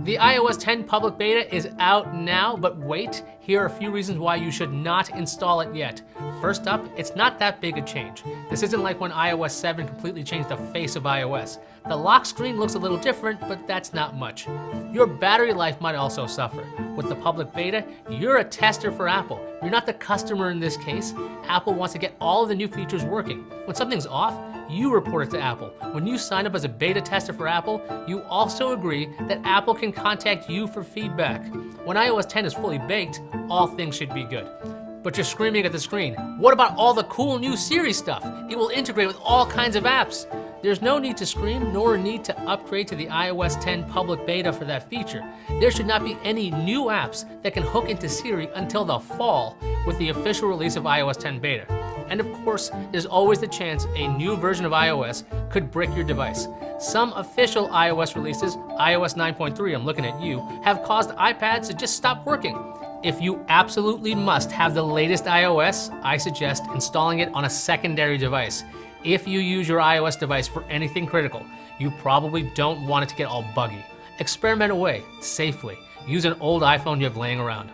The iOS 10 public beta is out now, but wait, here are a few reasons why you should not install it yet. First up, it's not that big a change. This isn't like when iOS 7 completely changed the face of iOS. The lock screen looks a little different, but that's not much. Your battery life might also suffer. With the public beta, you're a tester for Apple. You're not the customer in this case. Apple wants to get all of the new features working. When something's off, you report it to Apple. When you sign up as a beta tester for Apple, you also agree that Apple can contact you for feedback. When iOS 10 is fully baked, all things should be good. But you're screaming at the screen, what about all the cool new Siri stuff? It will integrate with all kinds of apps. There's no need to scream, nor a need to upgrade to the iOS 10 public beta for that feature. There should not be any new apps that can hook into Siri until the fall with the official release of iOS 10 beta. And of course, there's always the chance a new version of iOS could brick your device. Some official iOS releases, iOS 9.3, I'm looking at you, have caused iPads to just stop working. If you absolutely must have the latest iOS, I suggest installing it on a secondary device. If you use your iOS device for anything critical, you probably don't want it to get all buggy. Experiment away, safely. Use an old iPhone you have laying around.